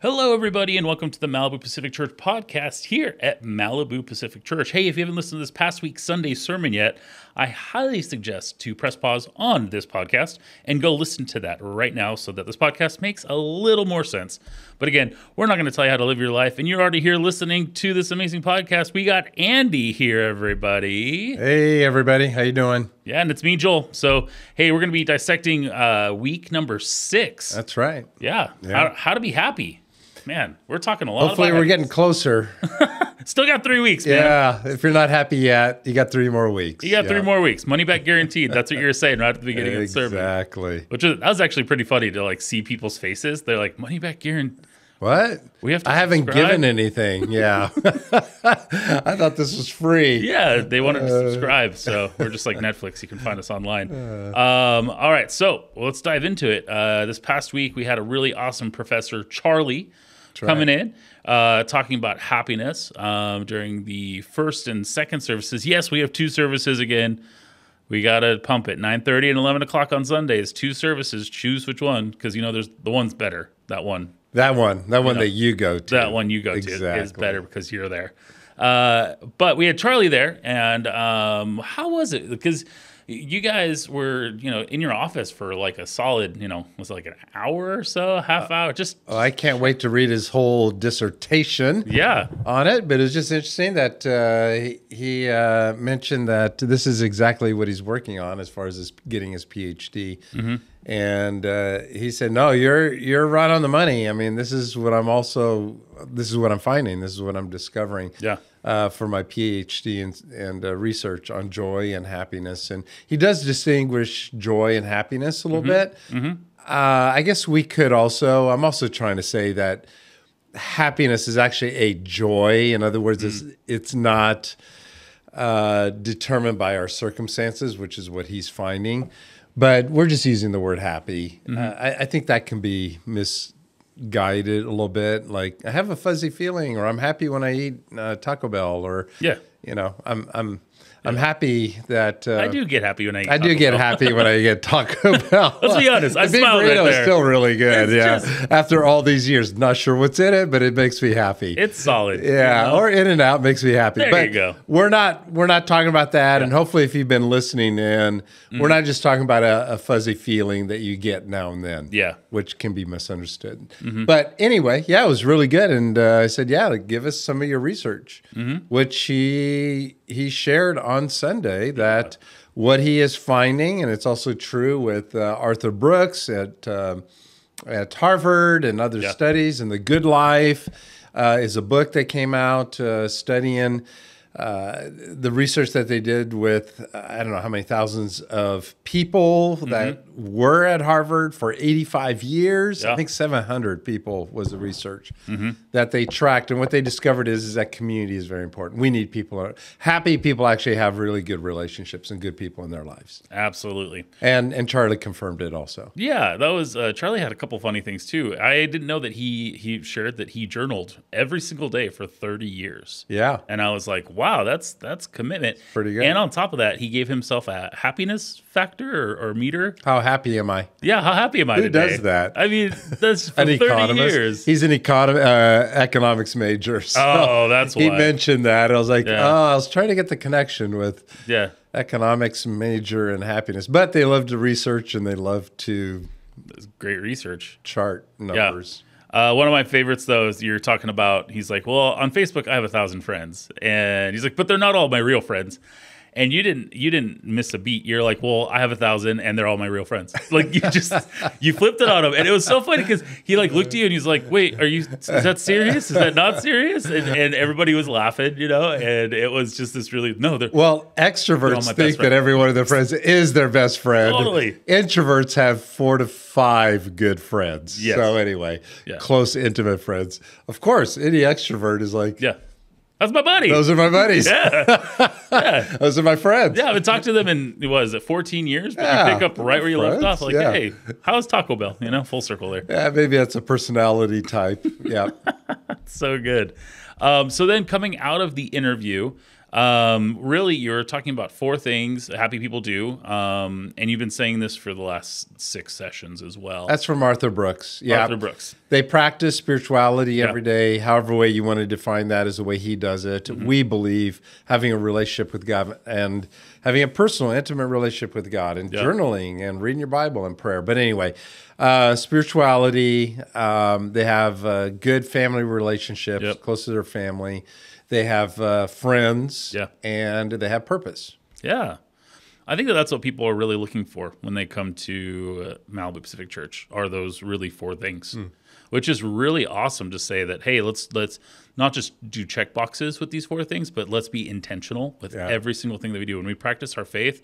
Hello, everybody, and welcome to the Malibu Pacific Church podcast here at Malibu Pacific Church. Hey, if you haven't listened to this past week's Sunday sermon yet, I highly suggest to press pause on this podcast and go listen to that right now so that this podcast makes a little more sense. But again, we're not going to tell you how to live your life, and you're already here listening to this amazing podcast. We got Andy here, everybody. Hey, everybody. How you doing? Yeah, and it's me, Joel. So, hey, we're going to be dissecting week number 6. That's right. Yeah. How to be happy. Man, we're talking a lot. Hopefully we're getting closer. Still got 3 weeks, man. Yeah, if you're not happy yet, you got 3 more weeks. You got 3 more weeks. Money back guaranteed. That's what you were saying right at the beginning of the sermon. Exactly. That was actually pretty funny to see people's faces. They're like, money back guaranteed. What? We have to I haven't subscribe? given anything. Yeah. I thought this was free. Yeah, they wanted to subscribe. So we're just like Netflix. You can find us online. All right, so let's dive into it. This past week, we had a really awesome professor, Charlie, coming in, talking about happiness during the first and second services. Yes, we have 2 services again. We got to pump it. 9:30 and 11 o'clock on Sundays. 2 services. Choose which one, because, there's the one's better. That one That you go to. That one you go to is better because you're there. But we had Charlie there, and how was it? Because you guys were, in your office for like a solid, was it like an hour or so, half hour? I can't wait to read his whole dissertation. Yeah. On it, but it's just interesting that he mentioned that this is exactly what he's working on as far as getting his PhD. Mm-hmm. And he said, "No, you're right on the money. I mean, this is what I'm finding. This is what I'm discovering." Yeah. For my PhD and research on joy and happiness, and he does distinguish joy and happiness a little bit. Mm-hmm. I guess we could also. I'm also trying to say that happiness is actually a joy. In other words, it's not determined by our circumstances, which is what he's finding. But we're just using the word happy. Mm-hmm. I think that can be misguided a little bit. Like, I have a fuzzy feeling, or I'm happy when I eat Taco Bell, or I'm happy that I do get happy when I eat Taco Bell. Happy when I get Taco Bell. Let's be honest. I smile right there. The burrito is still really good. After all these years, not sure what's in it, but it makes me happy. It's solid. Yeah. Or In-N-Out makes me happy. There you go. We're not talking about that. Yeah. And hopefully, if you've been listening in, we're not just talking about a fuzzy feeling that you get now and then. Yeah. Which can be misunderstood. Mm-hmm. But anyway, it was really good. And I said, give us some of your research, which he shared on Sunday that what he is finding, and it's also true with Arthur Brooks at Harvard and other studies, and The Good Life is a book that came out studying the research that they did with, I don't know how many thousands of people that were at Harvard for 85 years. Yeah. I think 700 people was the research that they tracked. And what they discovered is that community is very important. We need people. Happy people actually have really good relationships and good people in their lives. Absolutely. And Charlie confirmed it also. Yeah, that was, Charlie had a couple funny things too. I didn't know that he shared that he journaled every single day for 30 years. Yeah. And I was like, wow, that's commitment. Pretty good. And on top of that, he gave himself a happiness factor or meter. How happy am I? Yeah, how happy am I today? Who does that? I mean, that's for 30 years. He's an economics major. So that's why. He mentioned that. I was like, I was trying to get the connection with economics major and happiness. But they love to research and they love to... That's great research. Chart numbers. Yeah. One of my favorites, though, is you're talking about, he's like, well, on Facebook, I have 1,000 friends. And he's like, but they're not all my real friends. And you didn't miss a beat. You're like, well, I have 1,000 and they're all my real friends. Like you flipped it on him. And it was so funny because he looked at you and he's like, wait, is that serious? Is that not serious? And everybody was laughing, and it was just this really, extroverts think that every one of their friends is their best friend. Totally. Introverts have 4 to 5 good friends. Yes. So anyway, close, intimate friends. Of course, any extrovert is like, that's my buddy. Those are my buddies. Yeah. Those are my friends. Yeah, I've been talking to them in, 14 years? But you pick up right where you left off. Like, hey, how's Taco Bell? Full circle there. Yeah, maybe that's a personality type. Yeah. So good. So then coming out of the interview, Really, you're talking about 4 things that happy people do, and you've been saying this for the last 6 sessions as well. That's from Arthur Brooks. Yeah, Arthur Brooks. They practice spirituality every day. However way you want to define that is the way he does it. We believe having a relationship with God and having a personal, intimate relationship with God, and journaling and reading your Bible and prayer. But anyway, spirituality. They have good family relationships, close to their family. They have friends, and they have purpose. Yeah. I think that's what people are really looking for when they come to Malibu Pacific Church, are those really 4 things, which is really awesome to say that, hey, let's not just do check boxes with these 4 things, but let's be intentional with every single thing that we do. When we practice our faith,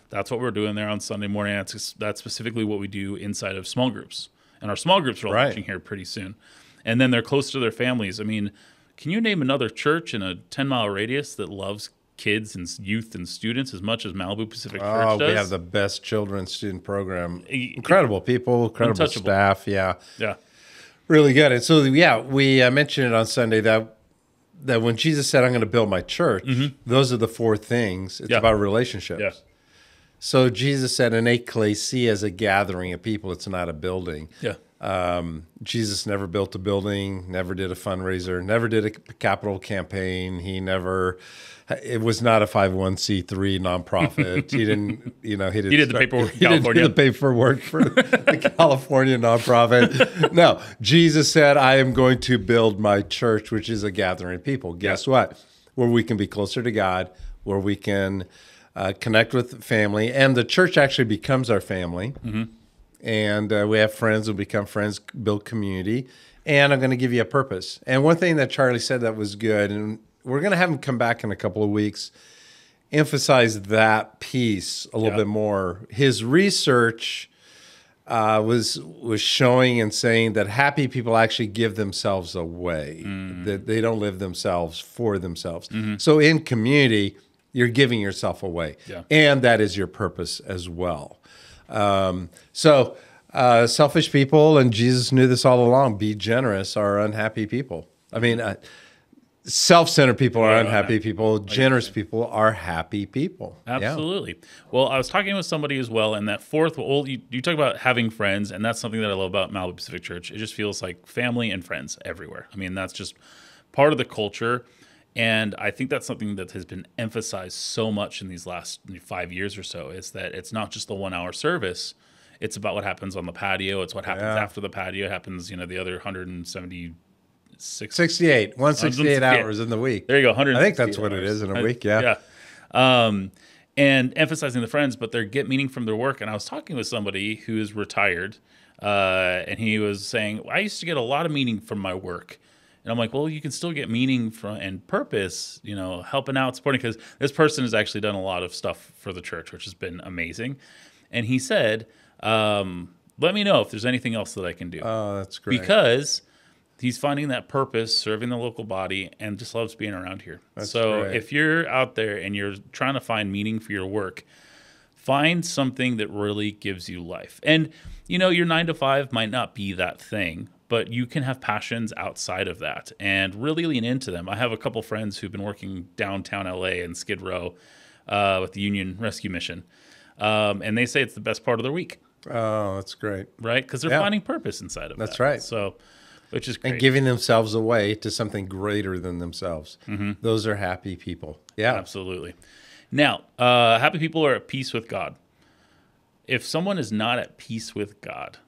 that's what we're doing there on Sunday morning. That's specifically what we do inside of small groups. And our small groups are all launching here pretty soon. And then they're close to their families. I mean, can you name another church in a 10-mile radius that loves kids and youth and students as much as Malibu Pacific Church does? We have the best children's student program. Incredible people, incredible staff. Yeah. Really good. And so, we mentioned it on Sunday that when Jesus said, I'm going to build my church, those are the 4 things. It's about relationships. Yeah. So Jesus said an ecclesia is a gathering of people. It's not a building. Yeah. Jesus never built a building, never did a fundraiser, never did a capital campaign. It was not a 501c3 nonprofit. He didn't, he did the paperwork in California. He did the paperwork for the California nonprofit. No, Jesus said, I am going to build my church, which is a gathering of people. Guess what? Where we can be closer to God, where we can connect with family, and the church actually becomes our family. And we have friends who become friends, build community. And I'm going to give you a purpose. And one thing that Charlie said that was good, and we're going to have him come back in a couple of weeks, emphasize that piece a little bit more. His research was showing and saying that happy people actually give themselves away, that they don't live themselves for themselves. So in community, you're giving yourself away. And that is your purpose as well. Selfish people, and Jesus knew this all along, be generous, are unhappy people. I mean, self-centered people are unhappy people. Generous people are happy people. Absolutely. Well, I was talking with somebody as well, and that 4th, you talk about having friends, and that's something that I love about Malibu Pacific Church. It just feels like family and friends everywhere. I mean, that's just part of the culture. And I think that's something that has been emphasized so much in these last 5 years or so, is that it's not just the 1-hour service. It's about what happens on the patio. It's what happens after the patio. It happens, the other 168 hours in the week. There you go. I think that's what it is in a week. Yeah. And emphasizing the friends, but they get meaning from their work. And I was talking with somebody who is retired, and he was saying, I used to get a lot of meaning from my work. And I'm like, well, you can still get meaning from and purpose, helping out, supporting, because this person has actually done a lot of stuff for the church, which has been amazing. And he said, let me know if there's anything else that I can do. Oh, that's great. Because he's finding that purpose, serving the local body, and just loves being around here. So if you're out there and you're trying to find meaning for your work, find something that really gives you life. And, your 9 to 5 might not be that thing, but you can have passions outside of that and really lean into them. I have a couple friends who've been working downtown LA in Skid Row with the Union Rescue Mission. And they say it's the best part of their week. Oh, that's great. Right? Because they're finding purpose inside of that. That's right. So, which is great. And giving themselves away to something greater than themselves. Those are happy people. Yeah. Absolutely. Now, happy people are at peace with God. If someone is not at peace with God,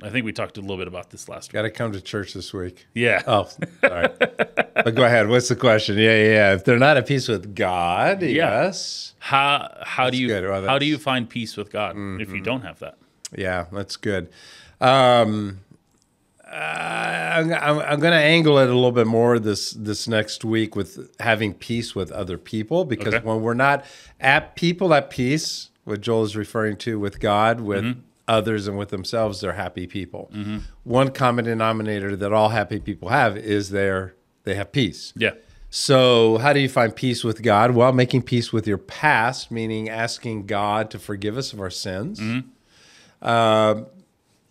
I think we talked a little bit about this last week. Got to come to church this week. Yeah. Oh, sorry. But go ahead. What's the question? Yeah. If they're not at peace with God, yes. How do you find peace with God if you don't have that? Yeah, that's good. I'm going to angle it a little bit more this next week with having peace with other people, because when we're not at peace, what Joel is referring to with God, with others and with themselves, they're happy people. One common denominator that all happy people have is they have peace. Yeah. So how do you find peace with God? Well, making peace with your past, meaning asking God to forgive us of our sins.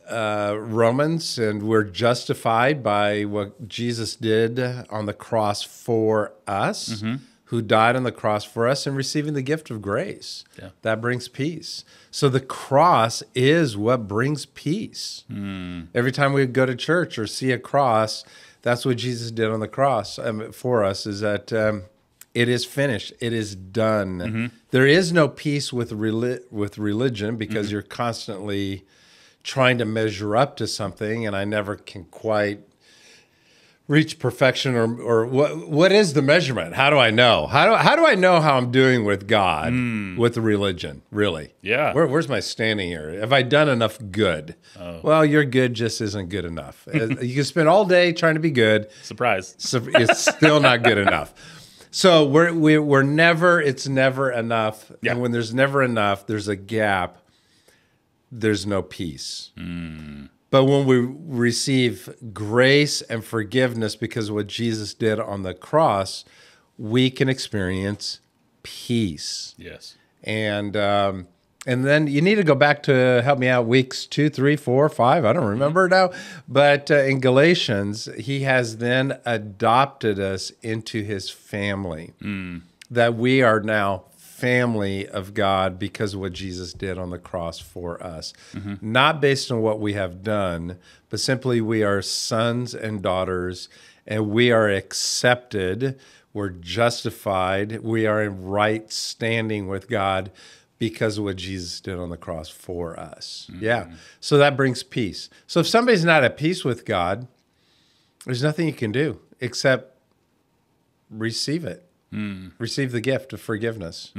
Romans, and we're justified by what Jesus did on the cross for us. who died on the cross for us and receiving the gift of grace. Yeah. That brings peace. So the cross is what brings peace. Every time we go to church or see a cross, that's what Jesus did on the cross for us, is that it is finished. It is done. There is no peace with religion because you're constantly trying to measure up to something, and I never can quite reach perfection, or what is the measurement? How do I know? How do I know how I'm doing with God, with the religion, really? Yeah. Where's my standing here? Have I done enough good? Well, your good just isn't good enough. You can spend all day trying to be good. Surprise. So it's still not good enough. So we're never, it's never enough. Yeah. And when there's never enough, there's a gap. There's no peace. But when we receive grace and forgiveness because of what Jesus did on the cross, we can experience peace. Yes. And then you need to go back to, help me out, weeks 2, 3, 4, 5. I don't remember now. But in Galatians, he has then adopted us into his family. That we are now family of God because of what Jesus did on the cross for us. Not based on what we have done, but simply we are sons and daughters, and we are accepted, we're justified, we are in right standing with God because of what Jesus did on the cross for us. Yeah. So that brings peace. So if somebody's not at peace with God, there's nothing you can do except receive it. Receive the gift of forgiveness.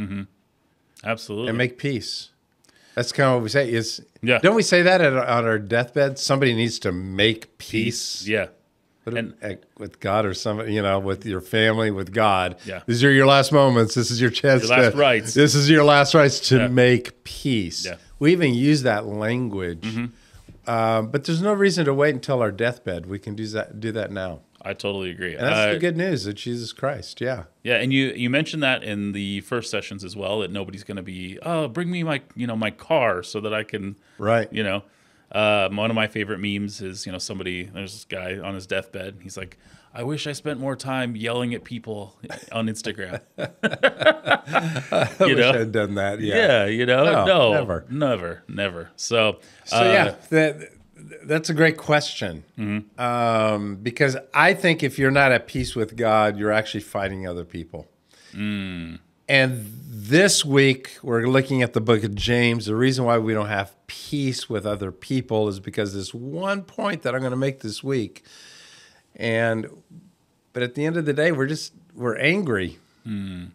Absolutely. And make peace. That's kind of what we say. Yeah. Don't we say that on our deathbed? Somebody needs to make peace. Yeah. With God or somebody, with your family, with God. Yeah. These are your last moments. This is your chance. Your last rites. This is your last rites to make peace. Yeah. We even use that language. But there's no reason to wait until our deathbed. We can do that now. I totally agree. And that's the good news of Jesus Christ. Yeah. Yeah, and you mentioned that in the first sessions as well, that nobody's going to be, bring me my my car so that I can, right. One of my favorite memes is, there's this guy on his deathbed. He's like, I wish I spent more time yelling at people on Instagram. I wish I'd done that. Yeah. No, never. So that's a great question. Because I think if you're not at peace with God, you're actually fighting other people. And this week, we're looking at the book of James. The reason why we don't have peace with other people is because this one point that I'm going to make this week. But at the end of the day, we're angry. And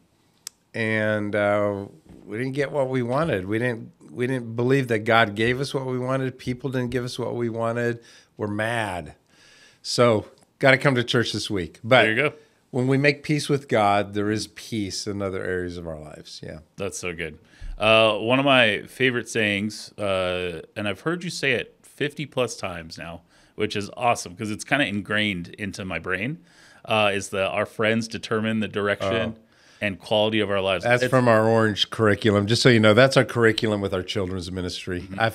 we didn't get what we wanted. We didn't believe that God gave us what we wanted. People didn't give us what we wanted. We're mad. So got to come to church this week. But there you go. When we make peace with God, there is peace in other areas of our lives. Yeah. That's so good. One of my favorite sayings, and I've heard you say it 50 plus times now, which is awesome because it's kind of ingrained into my brain, is our friends determine the direction and quality of our lives. That's from our Orange curriculum. Just so you know, that's our curriculum with our children's ministry. I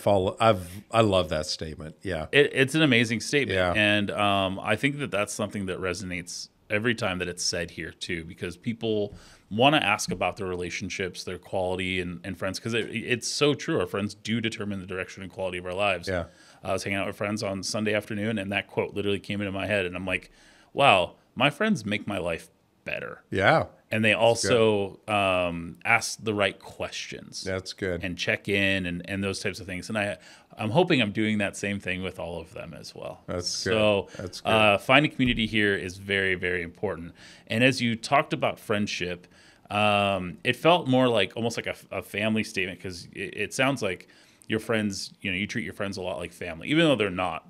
love that statement. Yeah. It's an amazing statement. Yeah. And I think that's something that resonates every time that it's said here too, because people want to ask about their relationships, their quality and friends, because it's so true. Our friends do determine the direction and quality of our lives. Yeah. I was hanging out with friends on Sunday afternoon, and that quote literally came into my head, and I'm like, wow, my friends make my life better. Yeah. And they also ask the right questions. That's good. And check in and those types of things. And I'm hoping I'm doing that same thing with all of them as well. That's good. So That's good. Finding community here is very, very important. And as you talked about friendship, it felt more like almost like a family statement, because it sounds like your friends, you treat your friends a lot like family, even though they're not,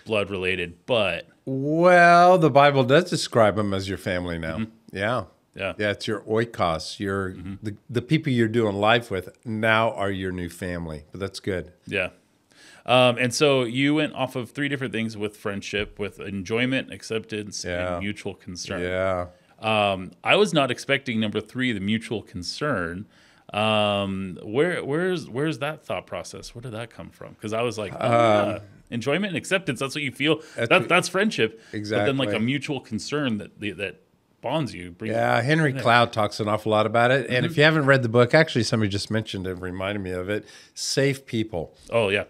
blood related. But well, the Bible does describe them as your family now. Yeah. Yeah, it's your oikos. The people you're doing life with now are your new family. But that's good. Yeah. And so you went off of 3 different things with friendship, with enjoyment, acceptance, and mutual concern. Yeah. I was not expecting number 3, the mutual concern. Where's that thought process? Where did that come from? Because I was like, enjoyment and acceptance. That's what you feel. That's friendship. Exactly. But then like a mutual concern that bonds you. Henry Cloud talks an awful lot about it. And if you haven't read the book, actually somebody just mentioned it, reminded me of it, Safe People. Oh, yeah.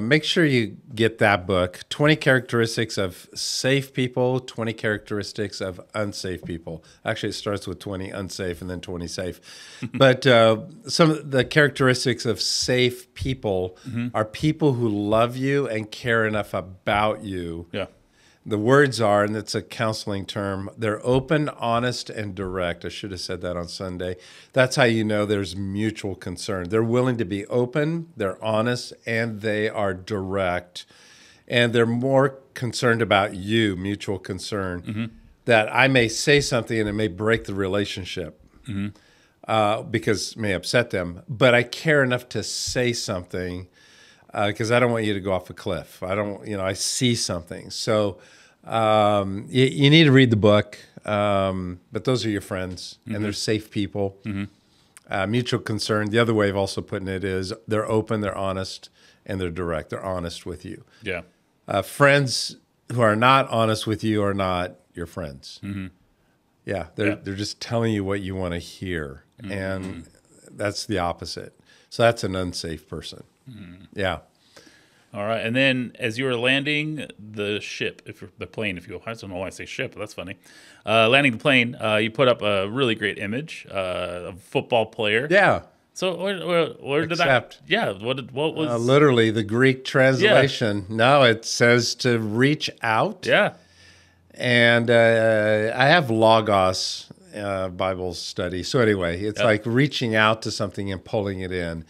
Make sure you get that book, 20 Characteristics of Safe People, 20 Characteristics of Unsafe People. Actually, it starts with 20 unsafe and then 20 safe. But some of the characteristics of safe people are people who love you and care enough about you. Yeah. The words are, and it's a counseling term, they're open, honest, and direct. I should have said that on Sunday. That's how you know there's mutual concern. They're willing to be open, they're honest, and they are direct. And they're more concerned about you, mutual concern, that I may say something and it may break the relationship because it may upset them. But I care enough to say something because I don't want you to go off a cliff. I see something. So you need to read the book, but those are your friends, and they're safe people. Mutual concern. The other way of also putting it is they're open, they're honest, and they're direct. They're honest with you. Yeah. Friends who are not honest with you are not your friends. Yeah, they're just telling you what you want to hear, and that's the opposite. So that's an unsafe person. Yeah. All right. And then as you were landing the plane, if you will, I don't know why I say ship, but that's funny. Landing the plane, you put up a really great image of a football player. Yeah. So where did that? Yeah. What was literally the Greek translation? Yeah. No, it says to reach out. Yeah. And I have Logos Bible study. So anyway, it's like reaching out to something and pulling it in.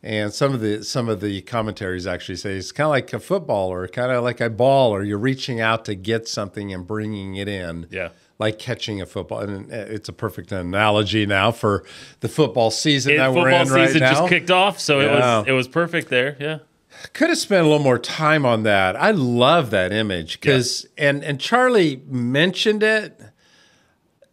And some of the commentaries actually say it's kind of like a football or kind of like a ball, or you're reaching out to get something and bringing it in. Yeah. Like catching a football. And it's a perfect analogy now for the football season that we're in right now. Football season just kicked off, so it was perfect there. Yeah. Could have spent a little more time on that. I love that image because, and Charlie mentioned it.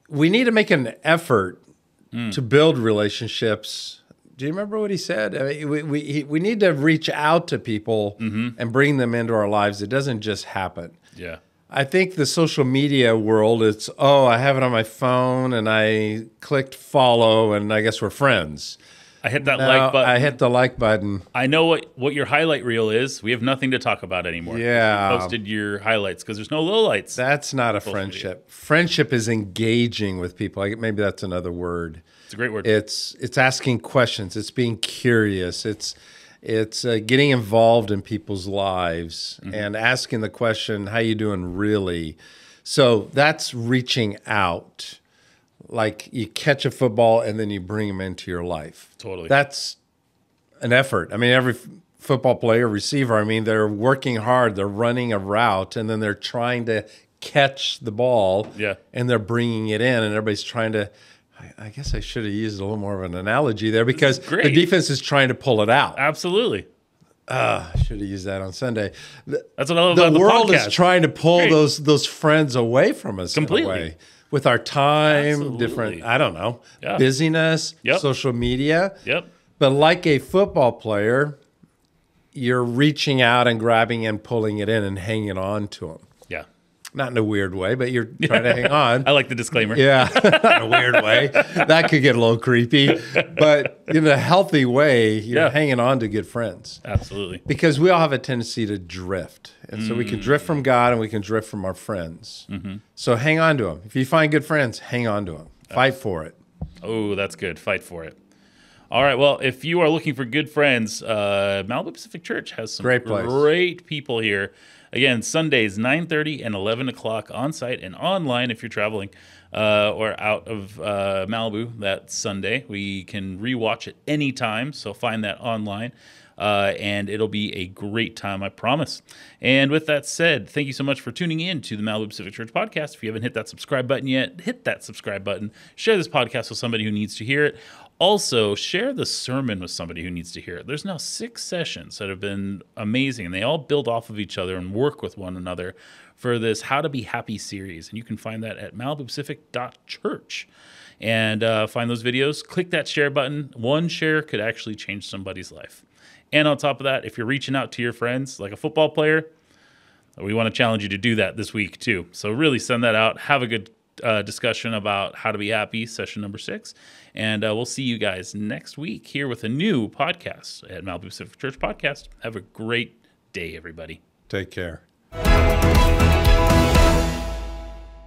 We need to make an effort to build relationships. Do you remember what he said? I mean, we need to reach out to people and bring them into our lives. It doesn't just happen. Yeah. I think the social media world, it's, I have it on my phone and I clicked follow and I guess we're friends. I hit that like button. I hit the like button. I know what your highlight reel is. We have nothing to talk about anymore. Yeah. You posted your highlights because there's no lowlights. That's not a friendship. Friendship is engaging with people. Maybe that's another word. It's a great word. It's asking questions. It's being curious. It's getting involved in people's lives and asking the question, how you doing really? So that's reaching out. Like you catch a football and then you bring them into your life. Totally. That's an effort. I mean, every football player, receiver, they're working hard. They're running a route and then they're trying to catch the ball. Yeah. And they're bringing it in and everybody's trying to, I guess I should have used a little more of an analogy there because the defense is trying to pull it out. Absolutely. I should have used that on Sunday. That's what I love about the world podcast. Is trying to pull those friends away from us completely. In a way. With our time, Absolutely. different, I don't know, busyness, social media. Yep. But like a football player, you're reaching out and grabbing and pulling it in and hanging on to them. Yeah. Not in a weird way, but you're trying to hang on. I like the disclaimer. Yeah, not in a weird way. That could get a little creepy. But in a healthy way, you're hanging on to good friends. Absolutely. Because we all have a tendency to drift. And so we can drift from God and we can drift from our friends. So hang on to them. If you find good friends, hang on to them. Fight for it. Oh, that's good. Fight for it. All right. Well, if you are looking for good friends, Malibu Pacific Church has some great people here. Again, Sundays, 9:30 and 11 o'clock on site and online if you're traveling or out of Malibu that Sunday. We can rewatch it anytime, so find that online. And it'll be a great time, I promise. And with that said, thank you so much for tuning in to the Malibu Pacific Church podcast. If you haven't hit that subscribe button yet, hit that subscribe button. Share this podcast with somebody who needs to hear it. Also, share the sermon with somebody who needs to hear it. There's now 6 sessions that have been amazing, and they all build off of each other and work with one another for this How to Be Happy series. And you can find that at malibupacific.church. And find those videos. Click that share button. One share could actually change somebody's life. And on top of that, if you're reaching out to your friends, like a football player, we want to challenge you to do that this week too. So really send that out. Have a good discussion about how to be happy, session number 6. And we'll see you guys next week here with a new podcast at Malibu Pacific Church Podcast. Have a great day, everybody. Take care.